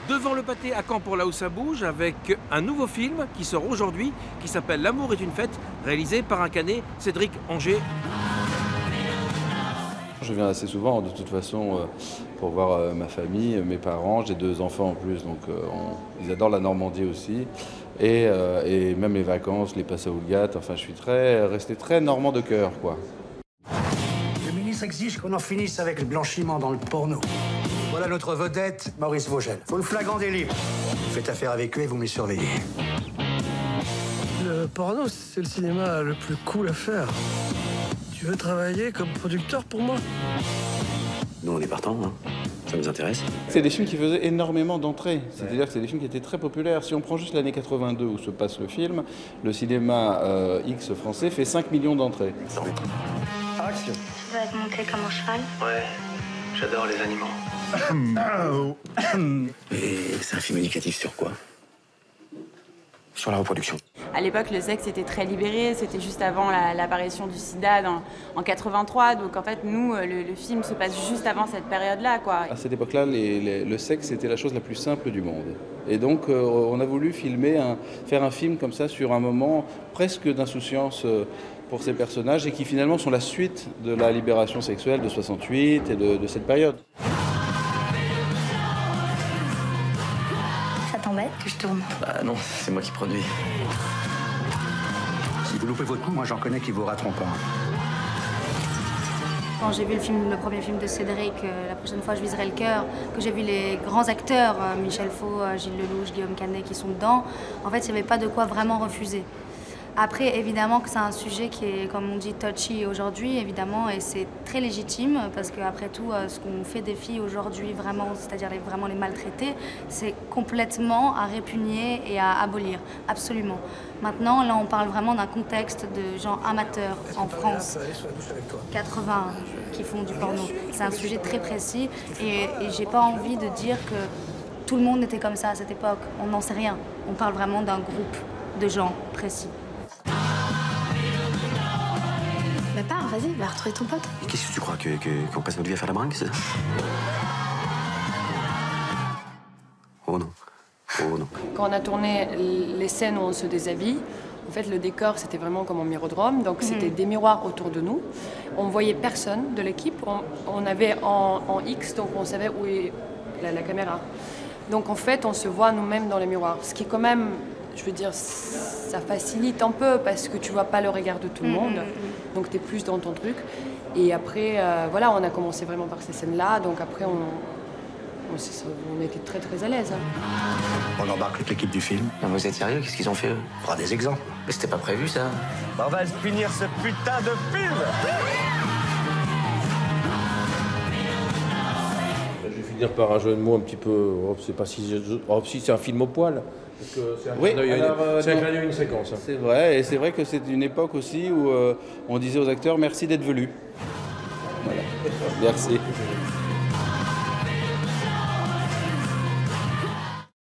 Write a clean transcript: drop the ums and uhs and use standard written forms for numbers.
Devant le pâté à Caen pour là où ça bouge, avec un nouveau film qui sort aujourd'hui, qui s'appelle L'amour est une fête, réalisé par un Canet, Cédric Angers. Je viens assez souvent de toute façon pour voir ma famille, mes parents, j'ai 2 enfants en plus, donc ils adorent la Normandie aussi. Et même les vacances, les passes à Houlgate, enfin je suis resté très normand de cœur, quoi. Le ministre exige qu'on en finisse avec le blanchiment dans le porno. Voilà notre vedette, Maurice Vogel. Faut le flagrant délit. Vous faites affaire avec eux et vous me les surveillez. Le porno, c'est le cinéma le plus cool à faire. Tu veux travailler comme producteur pour moi? Nous, on est partants, hein. Ça nous intéresse. C'est des films qui faisaient énormément d'entrées, c'est-à-dire que c'est des films qui étaient très populaires. Si on prend juste l'année 82 où se passe le film, le cinéma X français fait 5 millions d'entrées. Action. Tu vas être monté comme un cheval? Ouais, j'adore les animaux. Et c'est un film éducatif sur quoi? Sur la reproduction. À l'époque, le sexe était très libéré, c'était juste avant l'apparition du sida en 83. Donc en fait, nous, le film se passe juste avant cette période-là, quoi. À cette époque-là, le sexe était la chose la plus simple du monde. Et donc, on a voulu faire un film comme ça sur un moment presque d'insouciance pour ces personnages et qui finalement sont la suite de la libération sexuelle de 68 et de cette période. Ça t'embête que je tourne? Bah non, c'est moi qui produis. Si vous loupez votre coup, moi j'en connais qui vous rateront pas. Quand j'ai vu le premier film de Cédric, La prochaine fois je viserai le cœur, que j'ai vu les grands acteurs, Michel Faux, Gilles Lelouch, Guillaume Canet qui sont dedans, en fait il n'y avait pas de quoi vraiment refuser. Après, évidemment que c'est un sujet qui est, comme on dit, touchy aujourd'hui, évidemment, et c'est très légitime, parce qu'après tout, ce qu'on fait des filles aujourd'hui, vraiment, c'est-à-dire vraiment les maltraiter, c'est complètement à répugner et à abolir, absolument. Maintenant, là, on parle vraiment d'un contexte de gens amateurs en France, 80 qui font du porno. C'est un sujet très précis, et j'ai pas envie de dire que tout le monde était comme ça à cette époque. On n'en sait rien. On parle vraiment d'un groupe de gens précis. Bah pars, vas-y, va retrouver ton pote. Et qu'est-ce que tu crois, qu'on passe notre vie à faire la bringue, c'est ça? Oh non. Oh non. Quand on a tourné les scènes où on se déshabille, en fait, le décor, c'était vraiment comme un mirodrome. Donc, c'était des miroirs autour de nous. On voyait personne de l'équipe. On avait en X, donc on savait où est la caméra. Donc, en fait, on se voit nous-mêmes dans les miroirs. Ce qui est quand même, je veux dire, ça facilite un peu parce que tu vois pas le regard de tout le monde. Donc, tu es plus dans ton truc. Et après, voilà, on a commencé vraiment par ces scènes-là. Donc, après, on était très, très à l'aise. On embarque toute l'équipe du film. Non, vous êtes sérieux? Qu'est-ce qu'ils ont fait, eux? On fera des exemples. Mais c'était pas prévu, ça. On va finir ce putain de film. Je vais finir par un jeu de mots un petit peu. C'est pas si. Si c'est un film au poil. C'est un clin d'œil, une séquence. C'est vrai, et c'est vrai que c'est une époque aussi où on disait aux acteurs merci d'être venus. Voilà. Merci.